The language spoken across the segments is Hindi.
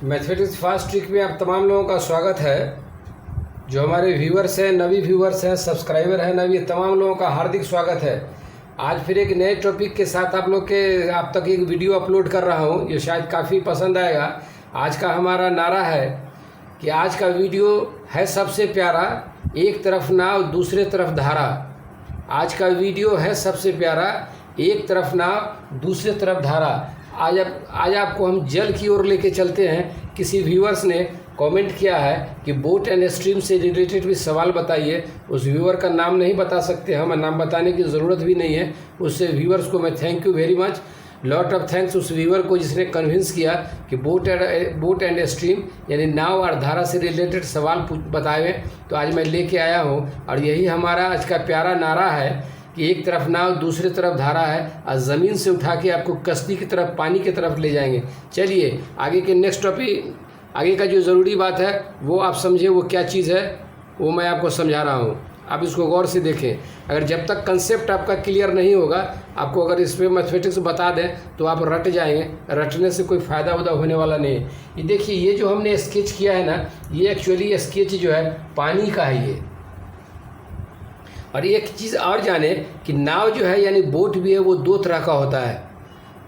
मैथमेटिक्स फास्ट ट्रिक में आप तमाम लोगों का स्वागत है। जो हमारे व्यूवर्स हैं, नवी व्यूवर्स हैं, सब्सक्राइबर हैं नवी, तमाम लोगों का हार्दिक स्वागत है। आज फिर एक नए टॉपिक के साथ आप तक एक वीडियो अपलोड कर रहा हूं, जो शायद काफ़ी पसंद आएगा। आज का हमारा नारा है कि आज का वीडियो है सबसे प्यारा, एक तरफ नाव दूसरे तरफ धारा। आज का वीडियो है सबसे प्यारा, एक तरफ नाव दूसरे तरफ धारा। आज आपको हम जल की ओर लेके चलते हैं। किसी व्यूअर्स ने कमेंट किया है कि बोट एंड स्ट्रीम से रिलेटेड भी सवाल बताइए। उस व्यूअर का नाम नहीं बता सकते हम, नाम बताने की ज़रूरत भी नहीं है। उससे व्यूअर्स को मैं thank you very much, lot of thanks उस व्यूअर को जिसने कन्विंस किया कि बोट एंड स्ट्रीम यानी नाव और धारा से रिलेटेड सवाल बताए। तो आज मैं लेके आया हूँ और यही हमारा आज का प्यारा नारा है कि एक तरफ नाव दूसरी तरफ धारा है और ज़मीन से उठा के आपको कश्ती की तरफ, पानी की तरफ ले जाएंगे। चलिए आगे के नेक्स्ट टॉपिक, आगे का जो ज़रूरी बात है वो आप समझे, वो क्या चीज़ है वो मैं आपको समझा रहा हूँ। आप इसको गौर से देखें। अगर जब तक कंसेप्ट आपका क्लियर नहीं होगा, आपको अगर इस पर मैथमेटिक्स बता दें तो आप रट जाएंगे। रटने से कोई फ़ायदा उदा होने वाला नहीं है। ये देखिए, ये जो हमने स्केच किया है ना, ये एक्चुअली स्केच जो है पानी का है ये। और एक चीज़ और जाने कि नाव जो है यानी बोट भी है, वो दो तरह का होता है।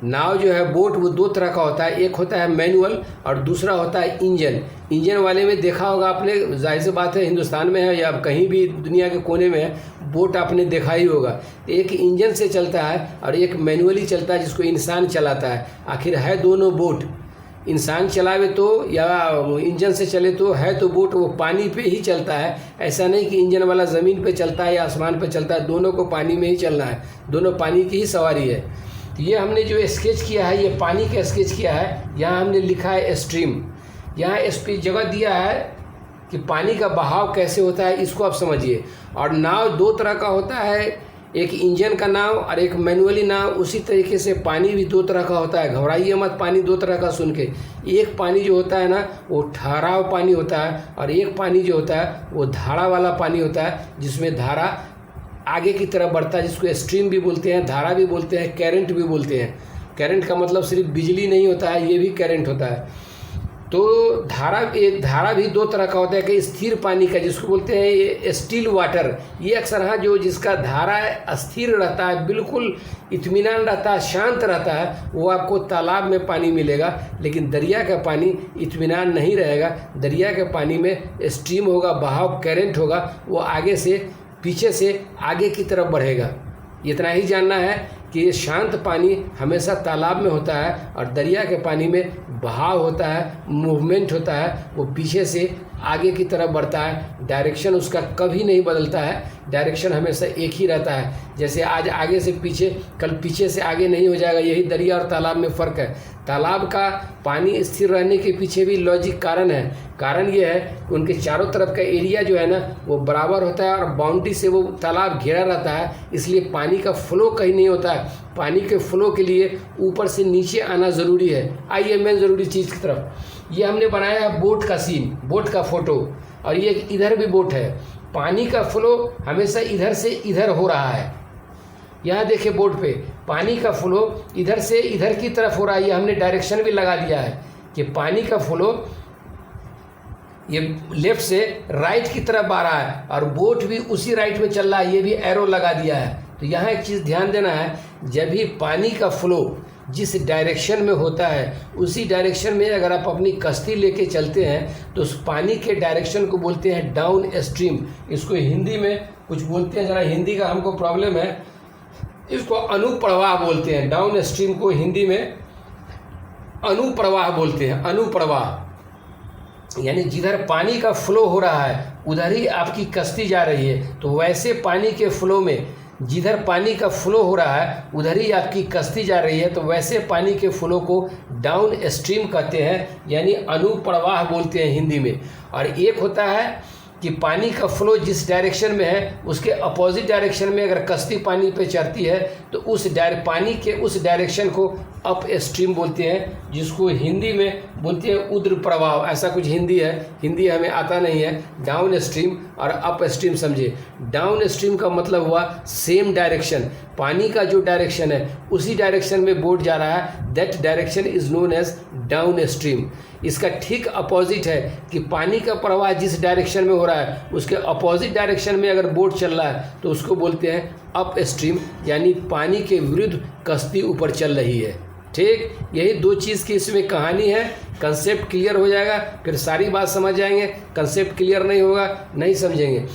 नाव जो है बोट वो दो तरह का होता है, एक होता है मैनुअल और दूसरा होता है इंजन। इंजन वाले में देखा होगा आपने, जाहिर सी बात है हिंदुस्तान में है या कहीं भी दुनिया के कोने में है, बोट आपने देखा ही होगा। एक इंजन से चलता है और एक मैनुअली चलता है जिसको इंसान चलाता है। आखिर है दोनों बोट, इंसान चलावे तो या इंजन से चले तो है तो बोट वो पानी पे ही चलता है। ऐसा नहीं कि इंजन वाला ज़मीन पे चलता है या आसमान पे चलता है, दोनों को पानी में ही चलना है, दोनों पानी की ही सवारी है। तो ये हमने जो स्केच किया है, ये पानी का स्केच किया है। यहाँ हमने लिखा है स्ट्रीम। यहाँ इस पर जगह दिया है कि पानी का बहाव कैसे होता है, इसको आप समझिए। और नाव दो तरह का होता है, एक इंजन का नाव और एक मैनुअली नाव। उसी तरीके से पानी भी दो तरह का होता है। घबराइए मत पानी दो तरह का सुन के। एक पानी जो होता है ना वो ठहराव पानी होता है, और एक पानी जो होता है वो धारा वाला पानी होता है, जिसमें धारा आगे की तरफ बढ़ता है, जिसको स्ट्रीम भी बोलते हैं, धारा भी बोलते हैं, करंट भी बोलते हैं। करंट का मतलब सिर्फ बिजली नहीं होता है, ये भी करंट होता है। तो धारा भी दो तरह का होता है, कि स्थिर पानी का जिसको बोलते हैं ये स्टिल वाटर। ये अक्सर हाँ जो जिसका धारा स्थिर रहता है, बिल्कुल इत्मीनान रहता है, शांत रहता है, वो आपको तालाब में पानी मिलेगा। लेकिन दरिया का पानी इत्मीनान नहीं रहेगा। दरिया के पानी में स्ट्रीम होगा, बहाव, करंट होगा, वो आगे से पीछे से आगे की तरफ बढ़ेगा। इतना ही जानना है कि ये शांत पानी हमेशा तालाब में होता है और दरिया के पानी में बहाव होता है, मूवमेंट होता है, वो पीछे से आगे की तरफ बढ़ता है। डायरेक्शन उसका कभी नहीं बदलता है, डायरेक्शन हमेशा एक ही रहता है। जैसे आज आगे से पीछे, कल पीछे से आगे नहीं हो जाएगा। यही दरिया और तालाब में फ़र्क है। तालाब का पानी स्थिर रहने के पीछे भी लॉजिक कारण है। कारण ये है कि उनके चारों तरफ का एरिया जो है ना वो बराबर होता है और बाउंड्री से वो तालाब घिरा रहता है, इसलिए पानी का फ्लो कहीं नहीं होता है। पानी के फ्लो के लिए ऊपर से नीचे आना ज़रूरी है। आइए मेन ज़रूरी चीज़ की तरफ। ये हमने बनाया है बोट का सीन, बोट का फ़ोटो, और ये इधर भी बोट है। पानी का फ्लो हमेशा इधर से इधर हो रहा है। यहाँ देखिए बोट पे पानी का फ्लो इधर से इधर की तरफ हो रहा है। ये हमने डायरेक्शन भी लगा दिया है कि पानी का फ्लो ये लेफ्ट से राइट की तरफ आ रहा है और बोट भी उसी राइट में चल रहा है। ये भी एरो लगा दिया है। तो यहाँ एक चीज़ ध्यान देना है, जब भी पानी का फ्लो जिस डायरेक्शन में होता है उसी डायरेक्शन में अगर आप अपनी कश्ती लेके चलते हैं तो उस पानी के डायरेक्शन को बोलते हैं डाउन स्ट्रीम। इसको हिंदी में कुछ बोलते हैं, ज़रा हिंदी का हमको प्रॉब्लम है, इसको अनुप्रवाह बोलते हैं। डाउन स्ट्रीम को हिंदी में अनुप्रवाह बोलते हैं। अनुप्रवाह यानी जिधर पानी का फ्लो हो रहा है उधर ही आपकी कश्ती जा रही है। तो वैसे पानी के फ्लो में जिधर पानी का फ्लो हो रहा है उधर ही आपकी कश्ती जा रही है। तो वैसे पानी के फ्लो को डाउन स्ट्रीम कहते हैं, यानी अनुप्रवाह बोलते हैं हिंदी में। और एक होता है कि पानी का फ्लो जिस डायरेक्शन में है उसके अपोजिट डायरेक्शन में अगर कश्ती पानी पे चढ़ती है तो पानी के उस डायरेक्शन को अप स्ट्रीम बोलते हैं, जिसको हिंदी में बोलते हैं उद्र प्रवाह, ऐसा कुछ हिंदी है, हिंदी हमें आता नहीं है। डाउन स्ट्रीम और अप स्ट्रीम समझे। डाउन स्ट्रीम का मतलब हुआ सेम डायरेक्शन, पानी का जो डायरेक्शन है उसी डायरेक्शन में बोट जा रहा है, that direction is known as downstream. इसका ठीक अपोजिट है कि पानी का प्रवाह जिस डायरेक्शन में हो रहा है उसके अपोजिट डायरेक्शन में अगर बोट चल रहा है तो उसको बोलते हैं अप स्ट्रीम, यानी पानी के विरुद्ध कश्ती ऊपर चल रही है। ठीक, यही दो चीज़ की इसमें कहानी है। कंसेप्ट क्लियर हो जाएगा फिर सारी बात समझ जाएंगे, कंसेप्ट क्लियर नहीं होगा नहीं समझेंगे।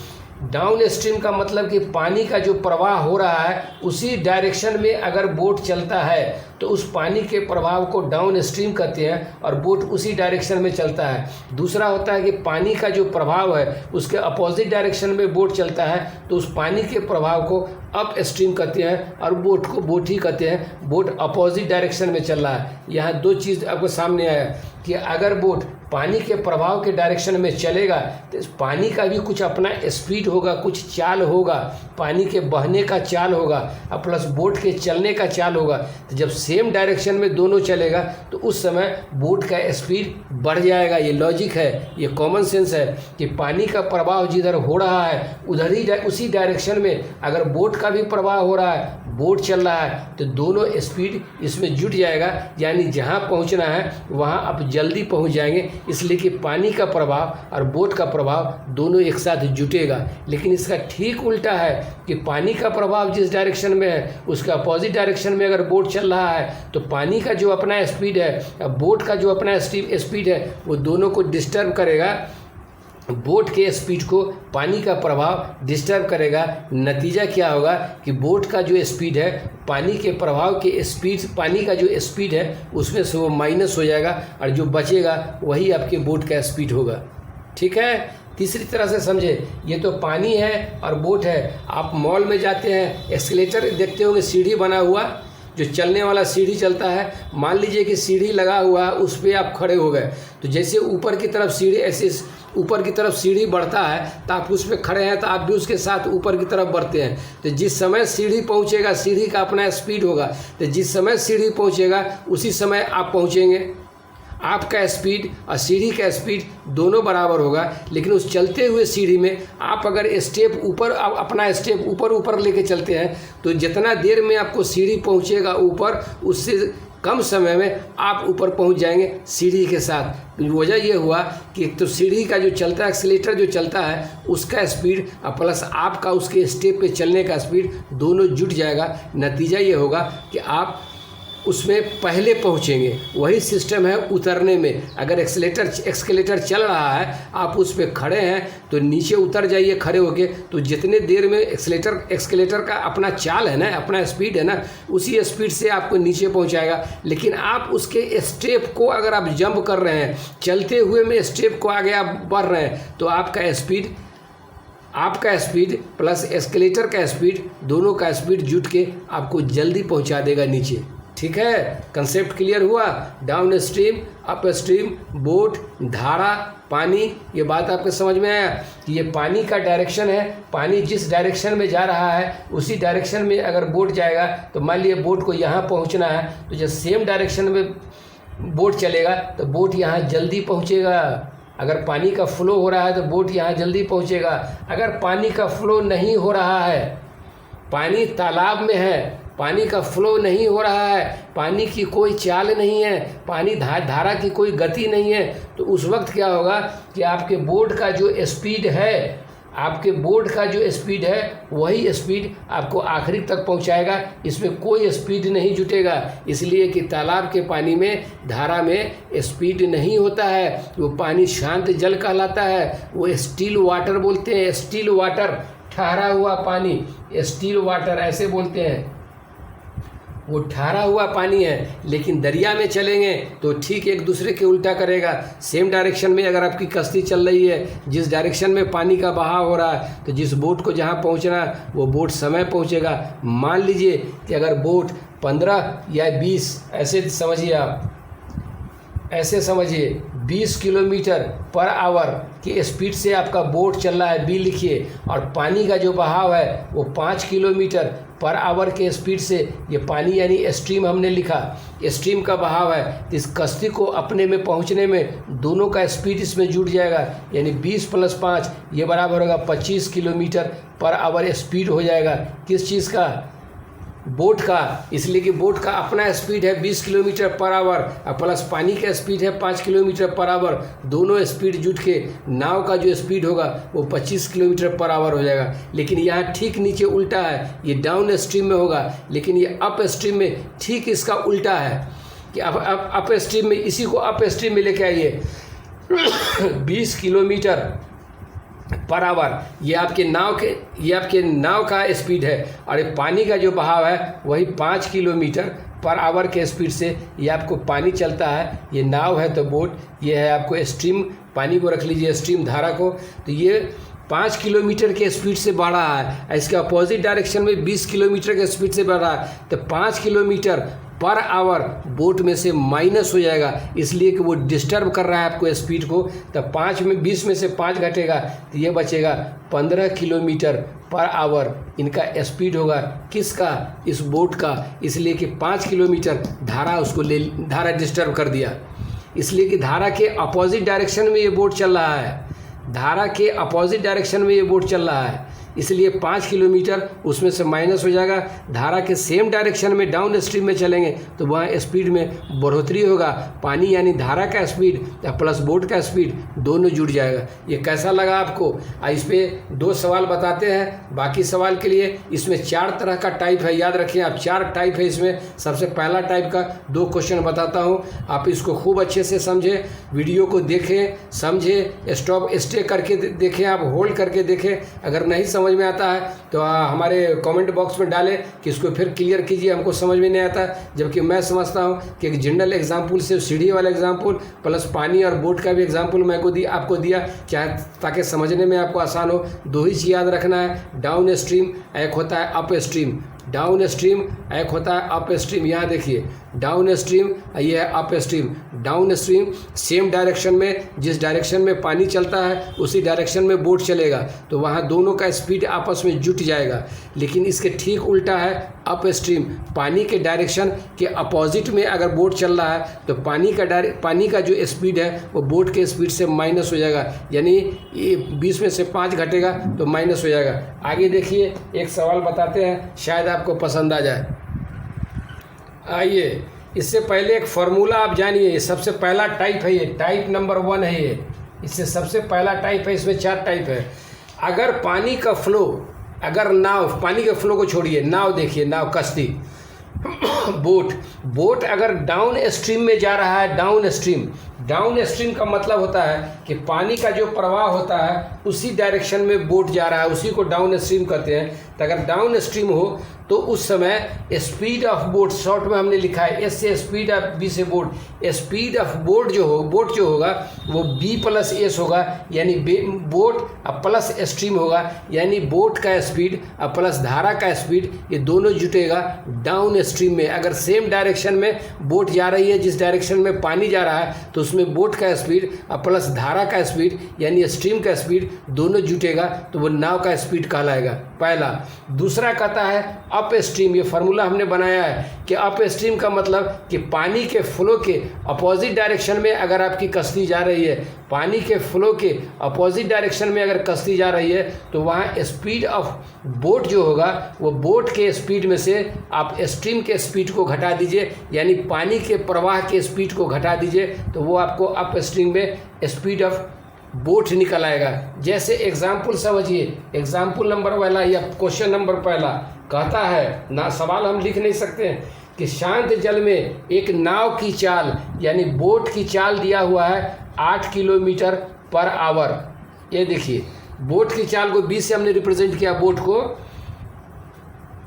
डाउन स्ट्रीम का मतलब कि पानी का जो प्रवाह हो रहा है उसी डायरेक्शन में अगर बोट चलता है तो उस पानी के प्रभाव को डाउन स्ट्रीम कहते हैं और बोट उसी डायरेक्शन में चलता है। दूसरा होता है कि पानी का जो प्रभाव है उसके अपोजिट डायरेक्शन में बोट चलता है तो उस पानी के प्रभाव को अप स्ट्रीम कहते हैं और बोट को बोट ही कहते हैं, बोट अपोजिट डायरेक्शन में चल रहा है। यहाँ दो चीज़ आपको सामने आया कि अगर बोट पानी के प्रभाव के डायरेक्शन में चलेगा तो पानी का भी कुछ अपना स्पीड होगा, कुछ चाल होगा, पानी के बहने का चाल होगा और प्लस बोट के चलने का चाल होगा। तो जब सेम डायरेक्शन में दोनों चलेगा तो उस समय बोट का स्पीड बढ़ जाएगा। ये लॉजिक है, ये कॉमन सेंस है कि पानी का प्रवाह जिधर हो रहा है उधर ही उसी डायरेक्शन में अगर बोट का भी प्रवाह हो रहा है, बोट चल रहा है तो दोनों स्पीड इसमें जुट जाएगा, यानी जहाँ पहुँचना है वहाँ आप जल्दी पहुँच जाएंगे। इसलिए कि पानी का प्रभाव और बोट का प्रभाव दोनों एक साथ जुटेगा। लेकिन इसका ठीक उल्टा है कि पानी का प्रभाव जिस डायरेक्शन में है उसका अपोजिट डायरेक्शन में अगर बोट चल रहा है तो पानी का जो अपना स्पीड है, बोट का जो अपना स्पीड है, वो दोनों को डिस्टर्ब करेगा। बोट के स्पीड को पानी का प्रभाव डिस्टर्ब करेगा। नतीजा क्या होगा कि बोट का जो स्पीड है पानी के प्रभाव के स्पीड, पानी का जो स्पीड है उसमें से वो माइनस हो जाएगा और जो बचेगा वही आपके बोट का स्पीड होगा। ठीक है, तीसरी तरह से समझे, ये तो पानी है और बोट है। आप मॉल में जाते हैं, एस्केलेटर देखते होंगे, सीढ़ी बना हुआ, जो चलने वाला सीढ़ी चलता है। मान लीजिए कि सीढ़ी लगा हुआ है, उस पर आप खड़े हो गए तो जैसे ऊपर की तरफ सीढ़ी, ऐसे ऊपर की तरफ सीढ़ी बढ़ता है तो आप उस पर खड़े हैं तो आप भी उसके साथ ऊपर की तरफ बढ़ते हैं। तो जिस समय सीढ़ी पहुंचेगा, सीढ़ी का अपना स्पीड होगा, तो जिस समय सीढ़ी पहुंचेगा उसी समय आप पहुंचेंगे। आपका स्पीड और सीढ़ी का स्पीड दोनों बराबर होगा। लेकिन उस चलते हुए सीढ़ी में आप अगर स्टेप ऊपर, अपना स्टेप ऊपर ऊपर लेके चलते हैं तो जितना देर में आपको सीढ़ी पहुंचेगा ऊपर, उससे कम समय में आप ऊपर पहुंच जाएंगे सीढ़ी के साथ। वजह यह हुआ कि एक तो सीढ़ी का जो चलता है, एक्सीलेटर जो चलता है उसका स्पीड और प्लस आपका उसके स्टेप पे चलने का स्पीड दोनों जुट जाएगा। नतीजा ये होगा कि आप उसमें पहले पहुंचेंगे। वही सिस्टम है उतरने में। अगर एक्सकेलेटर चल रहा है, आप उस पर खड़े हैं तो नीचे उतर जाइए खड़े होके, तो जितने देर में एक्सकेलेटर का अपना चाल है ना, अपना स्पीड है ना, उसी स्पीड से आपको नीचे पहुंचाएगा। लेकिन आप उसके स्टेप को अगर आप जंप कर रहे हैं, चलते हुए में स्टेप को आगे आप बढ़ रहे हैं, तो आपका स्पीड प्लस एस्केलेटर का स्पीड, दोनों का स्पीड जुट के आपको जल्दी पहुंचा देगा नीचे। ठीक है, कंसेप्ट क्लियर हुआ। Down stream, up stream, boat, धारा, पानी, ये बात आपके समझ में आया कि ये पानी का डायरेक्शन है। पानी जिस डायरेक्शन में जा रहा है उसी डायरेक्शन में अगर बोट जाएगा तो मान लिए बोट को यहाँ पहुँचना है, तो जब सेम डायरेक्शन में बोट चलेगा तो बोट यहाँ जल्दी पहुँचेगा। अगर पानी का फ्लो हो रहा है तो बोट यहाँ जल्दी पहुँचेगा। अगर पानी का फ्लो नहीं हो रहा है, पानी तालाब में है, पानी का फ्लो नहीं हो रहा है, पानी की कोई चाल नहीं है, पानी धारा की कोई गति नहीं है, तो उस वक्त क्या होगा कि आपके बोट का जो स्पीड है, वही स्पीड आपको आखिरी तक पहुंचाएगा। इसमें कोई स्पीड नहीं जुटेगा, इसलिए कि तालाब के पानी में, धारा में स्पीड नहीं होता है। वो पानी शांत जल कहलाता है। वो स्टिल वाटर बोलते हैं, स्टिल वाटर, ठहरा हुआ पानी, स्टिल वाटर ऐसे बोलते हैं। वो ठहरा हुआ पानी है। लेकिन दरिया में चलेंगे तो ठीक एक दूसरे के उल्टा करेगा। सेम डायरेक्शन में अगर आपकी कश्ती चल रही है, जिस डायरेक्शन में पानी का बहाव हो रहा है, तो जिस बोट को जहाँ पहुँचना है वो बोट समय पहुँचेगा। मान लीजिए कि अगर बोट 15 या 20, ऐसे समझिए आप, ऐसे समझिए 20 किलोमीटर पर आवर की स्पीड से आपका बोट चल रहा है, बी लिखिए, और पानी का जो बहाव है वो 5 किलोमीटर पर आवर के स्पीड से, ये पानी यानी स्ट्रीम हमने लिखा, स्ट्रीम का बहाव है। तो इस कश्ती को अपने में पहुंचने में दोनों का स्पीड इसमें जुड़ जाएगा, यानी 20 + 5 ये बराबर होगा 25 किलोमीटर पर आवर स्पीड हो जाएगा। किस चीज़ का? बोट का। इसलिए कि बोट का अपना स्पीड है 20 किलोमीटर पर आवर और प्लस पानी का स्पीड है 5 किलोमीटर पर आवर, दोनों स्पीड जुट के नाव का जो स्पीड होगा वो 25 किलोमीटर पर आवर हो जाएगा। लेकिन यहाँ ठीक नीचे उल्टा है, ये डाउन स्ट्रीम में होगा, लेकिन ये अप स्ट्रीम में ठीक इसका उल्टा है कि अप स्ट्रीम में, इसी को अप स्ट्रीम में लेके आइए। 20 किलोमीटर पर आवर ये आपके नाव का स्पीड है, और ये पानी का जो बहाव है वही 5 किलोमीटर पर आवर के स्पीड से ये आपको पानी चलता है। ये नाव है तो बोट, ये है आपको स्ट्रीम, पानी को रख लीजिए स्ट्रीम धारा को। तो ये 5 किलोमीटर के स्पीड से बढ़ रहा है, इसके अपोजिट डायरेक्शन में 20 किलोमीटर के स्पीड से बढ़ रहा है, तो 5 किलोमीटर पर आवर बोट में से माइनस हो जाएगा, इसलिए कि वो डिस्टर्ब कर रहा है आपको स्पीड को। तब 20 में से 5 घटेगा तो ये बचेगा 15 किलोमीटर पर आवर इनका स्पीड होगा। किसका? इस बोट का। इसलिए कि 5 किलोमीटर धारा डिस्टर्ब कर दिया, इसलिए कि धारा के अपोजिट डायरेक्शन में ये बोट चल रहा है, धारा के अपोजिट डायरेक्शन में ये बोट चल रहा है, इसलिए 5 किलोमीटर उसमें से माइनस हो जाएगा। धारा के सेम डायरेक्शन में डाउन स्ट्रीम में चलेंगे तो वहाँ स्पीड में बढ़ोतरी होगा, पानी यानी धारा का स्पीड या प्लस बोट का स्पीड दोनों जुड़ जाएगा। ये कैसा लगा आपको? इस पर 2 सवाल बताते हैं, बाकी सवाल के लिए इसमें 4 तरह का टाइप है, याद रखिए आप, 4 टाइप है इसमें। सबसे पहला टाइप का 2 क्वेश्चन बताता हूँ, आप इसको खूब अच्छे से समझें, वीडियो को देखें, समझें, स्टे करके देखें, आप होल्ड करके देखें। अगर नहीं समझ में आता है तो हमारे कमेंट बॉक्स में डालें कि इसको फिर क्लियर कीजिए, हमको समझ में नहीं आता। जबकि मैं समझता हूँ कि एक जनरल एग्जाम्पल से सीढ़ी वाला एग्जाम्पल प्लस पानी और बोट का भी एग्जाम्पल मैं आपको दिया, क्या ताकि समझने में आपको आसान हो। 2 ही चीज़ याद रखना है, डाउन स्ट्रीम एक होता है अप स्ट्रीम, डाउन स्ट्रीम एक होता है अप स्ट्रीम। यहाँ देखिए डाउन स्ट्रीम, ये है up stream. Down stream same direction में, जिस डायरेक्शन में पानी चलता है उसी डायरेक्शन में बोट चलेगा, तो वहाँ दोनों का स्पीड आपस में जुट जाएगा। लेकिन इसके ठीक उल्टा है अप स्ट्रीम, पानी के डायरेक्शन के अपोजिट में अगर बोट चल रहा है तो पानी का जो स्पीड है वो बोट के स्पीड से माइनस हो जाएगा, यानी 20 में से 5 घटेगा तो माइनस हो जाएगा। आगे देखिए एक सवाल बताते हैं, शायद आपको पसंद आ जाए। आइए, इससे पहले एक फार्मूला आप जानिए, सबसे पहला टाइप है, ये टाइप नंबर 1 है, ये इससे सबसे पहला टाइप है। इसमें 4 टाइप है। अगर पानी का फ्लो, अगर नाव, पानी के फ्लो को छोड़िए, नाव देखिए, नाव कश्ती बोट अगर डाउन स्ट्रीम में जा रहा है, डाउन स्ट्रीम का मतलब होता है कि पानी का जो प्रवाह होता है उसी डायरेक्शन में बोट जा रहा है, उसी को डाउन स्ट्रीम कहते हैं। तो अगर डाउन स्ट्रीम हो तो उस समय स्पीड ऑफ बोट, शॉर्ट में हमने लिखा है एस से स्पीड ऑफ, बी से बोट, स्पीड ऑफ बोट जो होगा वो बी प्लस एस होगा, यानी बोट प्लस स्ट्रीम होगा, यानी बोट का स्पीड और प्लस धारा का स्पीड ये दोनों जुटेगा डाउन स्ट्रीम में। अगर सेम डायरेक्शन में बोट जा रही है, जिस डायरेक्शन में पानी जा रहा है, तो उसमें बोट का स्पीड और प्लस धारा का स्पीड यानी स्ट्रीम का स्पीड दोनों जुटेगा, तो वो नाव का स्पीड कहलाएगा, पहला। दूसरा कहता है अप स्ट्रीम, ये फार्मूला हमने बनाया है कि अप स्ट्रीम का मतलब कि पानी के फ्लो के अपोजिट डायरेक्शन में अगर आपकी कश्ती जा रही है, पानी के फ्लो के अपोजिट डायरेक्शन में अगर कश्ती जा रही है, तो वहाँ स्पीड ऑफ बोट जो होगा वो बोट के स्पीड में से आप स्ट्रीम के स्पीड को घटा दीजिए, यानी पानी के प्रवाह के स्पीड को घटा दीजिए, तो वो आपको अप स्ट्रीम में स्पीड ऑफ बोट निकल आएगा। जैसे एग्जाम्पल समझिए, एग्जाम्पल नंबर वाला या क्वेश्चन नंबर पहला कहता है ना, सवाल हम लिख नहीं सकते हैं कि शांत जल में एक नाव की चाल यानी बोट की चाल दिया हुआ है 8 किलोमीटर पर आवर। ये देखिए बोट की चाल को 20 से हमने रिप्रेजेंट किया, बोट को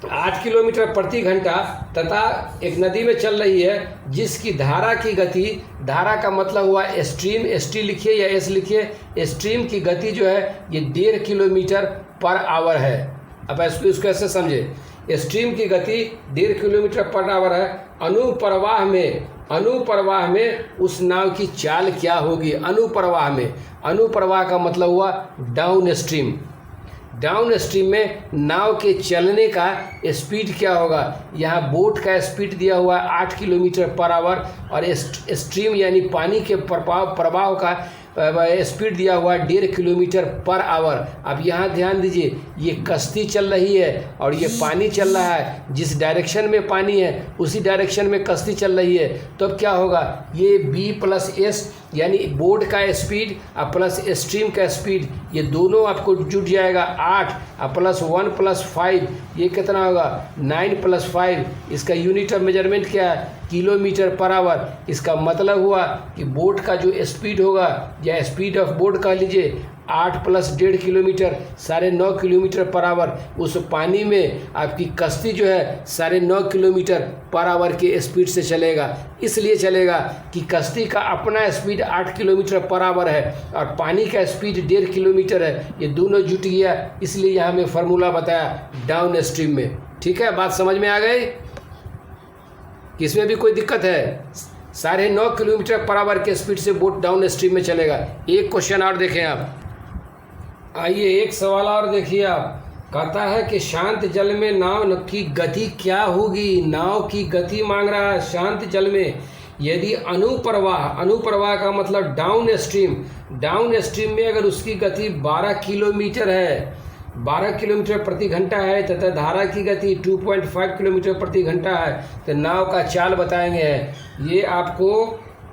8 किलोमीटर प्रति घंटा, तथा एक नदी में चल रही है जिसकी धारा की गति, धारा का मतलब हुआ स्ट्रीम, एसटी लिखिए या एस लिखिए, स्ट्रीम की गति जो है ये 1.5 किलोमीटर पर आवर है। अब इसको कैसे समझे, स्ट्रीम की गति 1.5 किलोमीटर पर आवर है, अनुप्रवाह में अनुप्रवाह में उस नाव की चाल क्या होगी। अनुप्रवाह में, अनुप्रवाह का मतलब हुआ डाउन स्ट्रीम। डाउन स्ट्रीम में नाव के चलने का स्पीड क्या होगा। यहाँ बोट का स्पीड दिया हुआ है 8 किलोमीटर पर आवर और स्ट्रीम यानी पानी के प्रवाह का स्पीड दिया हुआ है 1.5 किलोमीटर पर आवर। अब यहाँ ध्यान दीजिए, ये कश्ती चल रही है और ये पानी चल रहा है। जिस डायरेक्शन में पानी है उसी डायरेक्शन में कश्ती चल रही है। तो अब क्या होगा, ये B+S यानी बोट का स्पीड और प्लस स्ट्रीम का स्पीड, ये दोनों आपको जुट जाएगा 8 और +1 + 5, ये कितना होगा 9 + 5। इसका यूनिट ऑफ मेजरमेंट क्या है, किलोमीटर पर आवर। इसका मतलब हुआ कि बोट का जो स्पीड होगा या स्पीड ऑफ बोट कह लीजिए 8 + 1.5 किलोमीटर 9.5 किलोमीटर पर आवर। उस पानी में आपकी कश्ती जो है 9.5 किलोमीटर पर आवर के स्पीड से चलेगा। इसलिए चलेगा कि कश्ती का अपना स्पीड 8 किलोमीटर पर आवर है और पानी का स्पीड 1.5 किलोमीटर है। ये दोनों जुट गया, इसलिए यहाँ में फार्मूला बताया डाउन स्ट्रीम में। ठीक है, बात समझ में आ गई, इसमें भी कोई दिक्कत है। 9.5 किलोमीटर पर आवर के स्पीड से बोट डाउन स्ट्रीम में चलेगा। एक क्वेश्चन और देखें आप, आइए एक सवाल और देखिए आप। कहता है कि शांत जल में नाव की गति क्या होगी। नाव की गति मांग रहा है शांत जल में। यदि अनुप्रवाह, अनुप्रवाह का मतलब डाउन स्ट्रीम, डाउन स्ट्रीम में अगर उसकी गति 12 किलोमीटर है, 12 किलोमीटर प्रति घंटा है तथा धारा की गति 2.5 किलोमीटर प्रति घंटा है, तो नाव का चाल बताएंगे। ये आपको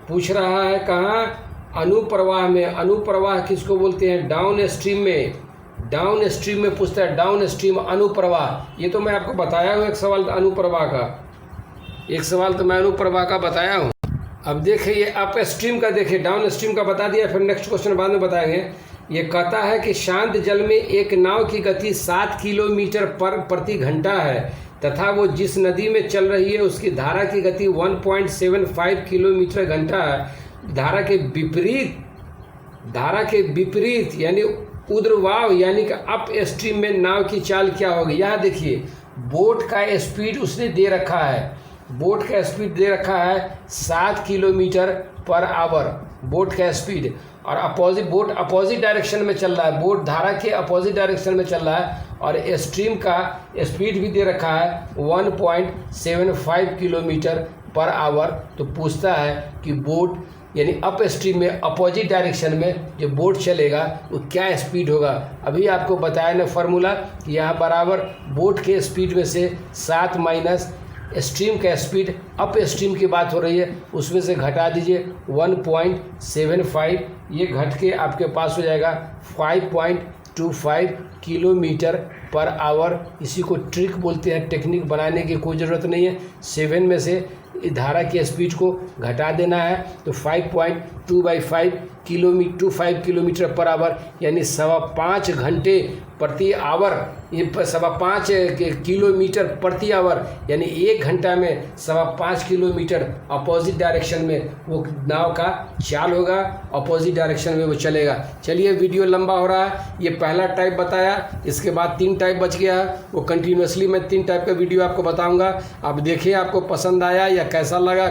पूछ रहा है कहाँ, अनुप्रवाह में। अनुप्रवाह किसको बोलते हैं, डाउन स्ट्रीम में। डाउन स्ट्रीम में पूछता है, डाउन स्ट्रीम अनुप्रवाह। ये तो मैं आपको बताया हूँ एक सवाल अनुप्रवाह का, एक सवाल तो मैं अनुप्रवाह का बताया हूँ। अब देखिए ये अप स्ट्रीम का, देखिए डाउन स्ट्रीम का बता दिया, फिर नेक्स्ट क्वेश्चन बाद में बताएंगे। ये कहता है कि शांत जल में एक नाव की गति 7 किलोमीटर प्रति घंटा है तथा वो जिस नदी में चल रही है उसकी धारा की गति 1.75 किलोमीटर घंटा है। धारा के विपरीत, धारा के विपरीत यानी ऊर्ध्वाव यानी कि अप स्ट्रीम में नाव की चाल क्या होगी। यहाँ देखिए बोट का स्पीड उसने दे रखा है, बोट का स्पीड दे रखा है 7 किलोमीटर पर आवर बोट का स्पीड, और बोट अपोजिट डायरेक्शन में चल रहा है, बोट धारा के अपोजिट डायरेक्शन में चल रहा है, और स्ट्रीम का स्पीड भी दे रखा है 1.75 किलोमीटर पर आवर। तो पूछता है कि बोट यानी अप स्ट्रीम में अपोजिट डायरेक्शन में जो बोट चलेगा वो क्या स्पीड होगा। अभी आपको बताया ना फार्मूला, यहाँ बराबर बोट के स्पीड में से 7 माइनस स्ट्रीम का स्पीड, अप स्ट्रीम की बात हो रही है, उसमें से घटा दीजिए 1.75, ये घट के आपके पास हो जाएगा 5.25 किलोमीटर पर आवर। इसी को ट्रिक बोलते हैं, टेक्निक बनाने की कोई ज़रूरत नहीं है। 7 में से धारा की स्पीड को घटा देना है तो 5.25 किलोमीटर पर आवर यानी 5.25 घंटे प्रति आवर, ये 5.25 किलोमीटर प्रति आवर यानी 1 घंटा में 5.25 किलोमीटर अपोजिट डायरेक्शन में वो नाव का चाल होगा, अपोजिट डायरेक्शन में वो चलेगा। चलिए वीडियो लंबा हो रहा है, ये पहला टाइप बताया, इसके बाद 3 टाइप बच गया है, वो कंटिन्यूसली मैं 3 टाइप का वीडियो आपको बताऊंगा। आप देखिए आपको पसंद आया या कैसा लगा,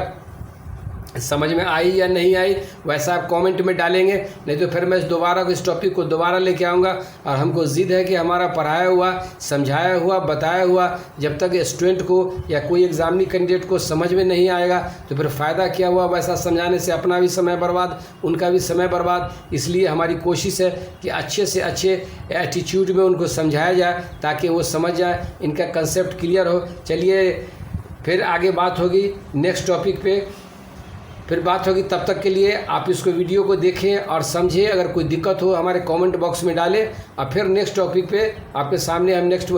समझ में आई या नहीं आई, वैसा आप कमेंट में डालेंगे, नहीं तो फिर मैं दोबारा इस टॉपिक को दोबारा लेके आऊँगा। और हमको ज़िद है कि हमारा पढ़ाया हुआ, समझाया हुआ, बताया हुआ जब तक स्टूडेंट को या कोई एग्जामिनी कैंडिडेट को समझ में नहीं आएगा तो फिर फ़ायदा क्या हुआ। वैसा समझाने से अपना भी समय बर्बाद, उनका भी समय बर्बाद। इसलिए हमारी कोशिश है कि अच्छे से अच्छे एटीट्यूड में उनको समझाया जाए ताकि वो समझ जाए, इनका कंसेप्ट क्लियर हो। चलिए फिर आगे बात होगी नेक्स्ट टॉपिक पे, फिर बात होगी। तब तक के लिए आप इसको वीडियो को देखें और समझें, अगर कोई दिक्कत हो हमारे कमेंट बॉक्स में डालें, और फिर नेक्स्ट टॉपिक पे आपके सामने हम नेक्स्ट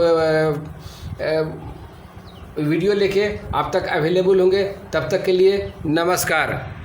वीडियो लेके आप तक अवेलेबल होंगे। तब तक के लिए नमस्कार।